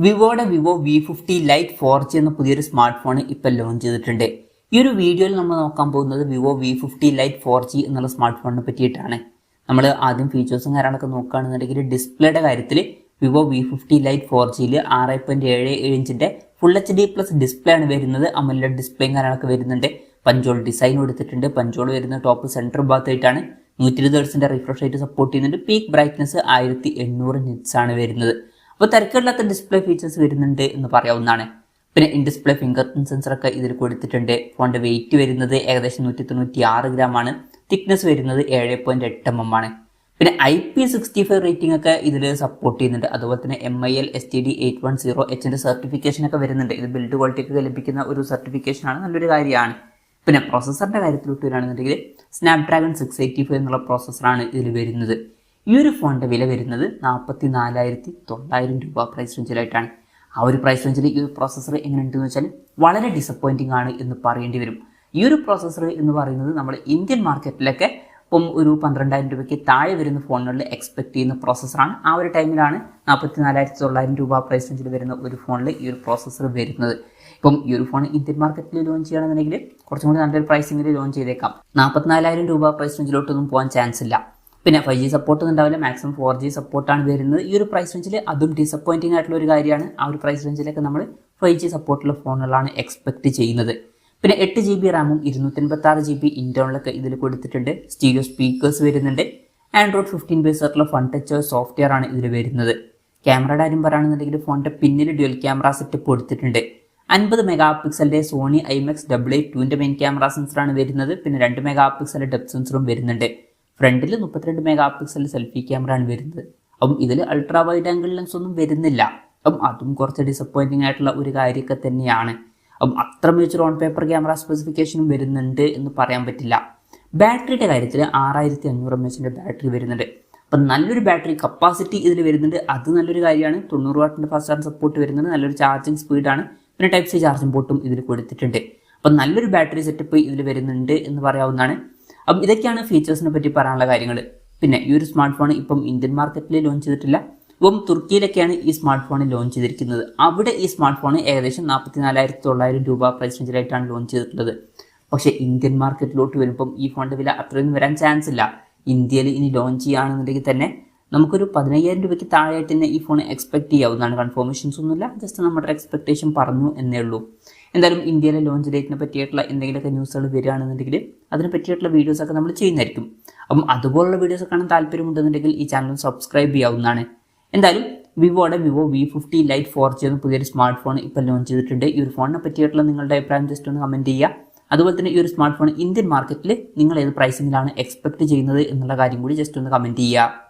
വിവോയുടെ Vivo V50 light 4G എന്ന പുതിയൊരു smart phone ഇപ്പോൾ ലോഞ്ച് ചെയ്തിട്ടുണ്ട്. ഈ ഒരു വീഡിയോയിൽ നമ്മൾ നോക്കാൻ പോകുന്നത് വിവോ V50 ലൈറ്റ് 4G എന്നുള്ള സ്മാർട്ട് ഫോണിനെ പറ്റിയിട്ടാണ്. നമ്മൾ ആദ്യം ഫീച്ചേഴ്സും കാര്യങ്ങളൊക്കെ നോക്കുകയാണെന്നുണ്ടെങ്കിൽ ഡിസ്പ്ലേയുടെ കാര്യത്തിൽ വിവോ V50 ലൈറ്റ് 4Gയിൽ 6.77 ഇഞ്ചിൻ്റെ ഫുൾ HD പ്ലസ് ഡിസ്പ്ലേ ആണ് വരുന്നത്. AMOLED ഡിസ്പ്ലേയും കാര്യങ്ങളൊക്കെ വരുന്നുണ്ട്. പഞ്ചോൾ ഡിസൈൻ കൊടുത്തിട്ടുണ്ട്. പഞ്ചോൾ വരുന്ന ടോപ്പ് സെൻറ്റർ ഭാഗത്തായിട്ടാണ്. 120 Hz റിഫ്രഷ് റേറ്റ് സപ്പോർട്ട് ചെയ്യുന്നുണ്ട്. പീക്ക് ബ്രൈറ്റ്നസ് 1800 nits ആണ് വരുന്നത്. അപ്പോൾ തിരക്കില്ലാത്ത ഡിസ്പ്ലേ ഫീച്ചേഴ്സ് വരുന്നുണ്ട് എന്ന് പറയാവുന്നതാണ്. പിന്നെ ഇൻ ഡിസ്പ്ലേ ഫിംഗർ പ്രിന്റ് സെൻസറൊക്കെ ഇതിൽ കൊടുത്തിട്ടുണ്ട്. ഫോണിൻ്റെ വെയിറ്റ് വരുന്നത് ഏകദേശം 196 ഗ്രാമാണ്. തിക്നെസ് വരുന്നത് 7.8 mm ആണ്. പിന്നെ IP65 റേറ്റിംഗ് ഒക്കെ ഇതിൽ സപ്പോർട്ട് ചെയ്യുന്നുണ്ട്. അതുപോലെ തന്നെ MIL STD 810H സർട്ടിഫിക്കേഷൻ ഒക്കെ വരുന്നുണ്ട്. ഇത് ബിൽഡ് ക്വാളിറ്റി ഒക്കെ ലഭിക്കുന്ന ഒരു സർട്ടിഫിക്കേഷനാണ്, നല്ലൊരു കാര്യമാണ്. പിന്നെ പ്രൊസസ്സറിൻ്റെ കാര്യത്തിലോട്ട് വരികയാണെന്നുണ്ടെങ്കിൽ സ്നാപ്ഡ്രാഗൺ 685 എന്നുള്ള പ്രോസസ്സറാണ് ഇതിൽ വരുന്നത്. ഈ ഒരു ഫോണിൻ്റെ വില വരുന്നത് 44,900 രൂപ പ്രൈസ് റേഞ്ചിലായിട്ടാണ്. ആ ഒരു പ്രൈസ് റേഞ്ചിൽ ഈ ഒരു പ്രോസസ്സർ എങ്ങനെയുണ്ടെന്ന് വെച്ചാൽ വളരെ ഡിസപ്പോയിൻറ്റിംഗ് ആണ് എന്ന് പറയേണ്ടി വരും. ഈ ഒരു പ്രോസസ്സർ എന്ന് പറയുന്നത് നമ്മൾ ഇന്ത്യൻ മാർക്കറ്റിലൊക്കെ ഇപ്പം ഒരു 12,000 രൂപയ്ക്ക് താഴെ വരുന്ന ഫോണുകളിൽ എക്സ്പെക്ട് ചെയ്യുന്ന പ്രോസസ്സറാണ്. ആ ഒരു ടൈമിലാണ് 44,900 രൂപ പ്രൈസ് റേഞ്ചിൽ വരുന്ന ഒരു ഫോണിൽ ഈ ഒരു പ്രോസസ്സർ വരുന്നത്. ഇപ്പം ഈ ഒരു ഫോൺ ഇന്ത്യൻ മാർക്കറ്റിൽ ലോഞ്ച് ചെയ്യുകയാണെന്നുണ്ടെങ്കിൽ കുറച്ചും കൂടി നല്ലൊരു പ്രൈസിങ്ങിൽ ലോഞ്ച് ചെയ്തേക്കാം. 44,000 രൂപ പ്രൈസ് റേഞ്ചിലോട്ടൊന്നും പോകാൻ ചാൻസ് ഇല്ല. പിന്നെ 5G സപ്പോർട്ട് ഒന്നും ഉണ്ടാവില്ല, മാക്സിമം 4G സപ്പോർട്ടാണ് വരുന്നത്. ഈ ഒരു പ്രൈസ് റേഞ്ചിൽ അതും ഡിസപ്പോയിൻറ്റിംഗ് ആയിട്ടുള്ള ഒരു കാര്യമാണ്. ആ ഒരു പ്രൈസ് റേഞ്ചിലൊക്കെ നമ്മൾ 5G സപ്പോർട്ടുള്ള ഫോണുകളാണ് എക്സ്പെക്ട് ചെയ്യുന്നത്. പിന്നെ 8GB റാമും 256GB ഇൻറ്റേർണലൊക്കെ ഇതിൽ കൊടുത്തിട്ടുണ്ട്. സ്റ്റീരിയോ സ്പീക്കേഴ്സ് വരുന്നുണ്ട്. ആൻഡ്രോയിഡ് 15 ബേസ് ആയിട്ടുള്ള ഫൺ ടച്ച് സോഫ്റ്റ്വെയർ ആണ് ഇതിൽ വരുന്നത്. ക്യാമറയുടെ കാര്യം പറയുകയാണെന്നുണ്ടെങ്കിൽ ഫോണിൻ്റെ പിന്നിൽ ഡ്യുവൽ ക്യാമറ സെറ്റപ്പ് കൊടുത്തിട്ടുണ്ട്. 50 മെഗാപിക്സലിൻ്റെ സോണി IMX 882 മെയിൻ ക്യാമറ സെൻസറാണ് വരുന്നത്. പിന്നെ 2 മെഗാപിക്സലിൻ്റെ ഡെപ്ത് സെൻസറും വരുന്നുണ്ട്. ഫ്രണ്ടിൽ 32 മെഗാപിക്സൽ സെൽഫി ക്യാമറ ആണ് വരുന്നത്. അപ്പം ഇതിൽ അൾട്രാ വൈഡ് ആംഗിൾ ലെൻസ് ഒന്നും വരുന്നില്ല. അപ്പം അതും കുറച്ച് ഡിസപ്പോയിൻറ്റിംഗ് ആയിട്ടുള്ള ഒരു കാര്യമൊക്കെ തന്നെയാണ്. അപ്പം അത്ര മികച്ചൊരു ഓൺ പേപ്പർ ക്യാമറ സ്പെസിഫിക്കേഷനും വരുന്നുണ്ട് എന്ന് പറയാൻ പറ്റില്ല. ബാറ്ററിയുടെ കാര്യത്തിൽ 6500 mAh ബാറ്ററി വരുന്നുണ്ട്. അപ്പം നല്ലൊരു ബാറ്ററി കപ്പാസിറ്റി ഇതിൽ വരുന്നുണ്ട്. അത് നല്ലൊരു കാര്യമാണ്. 90 വാട്ടിൻ്റെ ഫാസ്റ്റ് ചാർജ് സപ്പോർട്ട് വരുന്നുണ്ട്. നല്ലൊരു ചാർജിങ് സ്പീഡാണ്. പിന്നെ Type-C ചാർജിംഗ് പോർട്ടും ഇതിൽ കൊടുത്തിട്ടുണ്ട്. അപ്പം നല്ലൊരു ബാറ്ററി സെറ്റപ്പ് ഇതിൽ വരുന്നുണ്ട് എന്ന് പറയാവുന്നതാണ്. അപ്പം ഇതൊക്കെയാണ് ഫീച്ചേഴ്സിനെ പറ്റി പറയാനുള്ള കാര്യങ്ങൾ. പിന്നെ ഈ ഒരു സ്മാർട്ട് ഫോൺ ഇപ്പം ഇന്ത്യൻ മാർക്കറ്റിൽ ലോഞ്ച് ചെയ്തിട്ടില്ല. ഇപ്പം തുർക്കിയിലൊക്കെയാണ് ഈ സ്മാർട്ട് ഫോൺ ലോഞ്ച് ചെയ്തിരിക്കുന്നത്. അവിടെ ഈ സ്മാർട്ട് ഫോൺ ഏകദേശം 44,900 രൂപ പ്രൈസ് റേഞ്ചിലായിട്ടാണ് ലോഞ്ച് ചെയ്തിട്ടുള്ളത്. പക്ഷേ ഇന്ത്യൻ മാർക്കറ്റിലോട്ട് വരുമ്പം ഈ ഫോണിൻ്റെ വില അത്രയൊന്നും വരാൻ ചാൻസ് ഇല്ല. ഇന്ത്യയിൽ ഇനി ലോഞ്ച് ചെയ്യുകയാണെന്നുണ്ടെങ്കിൽ തന്നെ നമുക്കൊരു 15,000 രൂപയ്ക്ക് താഴെയായിട്ട് തന്നെ ഈ ഫോൺ എക്സ്പെക്ട് ചെയ്യാവുന്നതാണ്. കൺഫർമേഷൻസ് ഒന്നുമില്ല, ജസ്റ്റ് നമ്മുടെ എക്സ്പെക്ടേഷൻ പറഞ്ഞു എന്നേ ഉള്ളൂ. എന്തായാലും ഇന്ത്യയിലെ ലോഞ്ച് ഡേറ്റിനെ പറ്റിയിട്ടുള്ള എന്തെങ്കിലുമൊക്കെ ന്യൂസുകൾ വരികയാണെന്നുണ്ടെങ്കിൽ അതിനെ പറ്റിയിട്ടുള്ള വീഡിയോസൊക്കെ നമ്മൾ ചെയ്യുന്നതായിരിക്കും. അപ്പം അതുപോലുള്ള വീഡിയോസ് കാണാൻ താല്പര്യമുണ്ടെന്നുണ്ടെങ്കിൽ ഈ ചാനൽ സബ്സ്ക്രൈബ് ചെയ്യാവുന്നതാണ്. എന്തായാലും വിവോയുടെ വിവോ V50 ലൈറ്റ് 4G എന്ന പുതിയൊരു സ്മാർട്ട് ഫോൺ ഇപ്പോൾ ലോഞ്ച് ചെയ്തിട്ടുണ്ട്. ഈ ഒരു ഫോണിനെ പറ്റിയിട്ടുള്ള നിങ്ങളുടെ അഭിപ്രായം ജസ്റ്റ് ഒന്ന് കമൻറ്റ് ചെയ്യുക. അതുപോലെ തന്നെ ഈ ഒരു സ്മാർട്ട് ഫോൺ ഇന്ത്യൻ മാർക്കറ്റിൽ നിങ്ങൾ ഏത് പ്രൈസിങ്ങിലാണ് എക്സ്പെക്ട് ചെയ്യുന്നത് എന്നുള്ള കാര്യം കൂടി ജസ്റ്റ് ഒന്ന് കമൻറ്റ് ചെയ്യുക.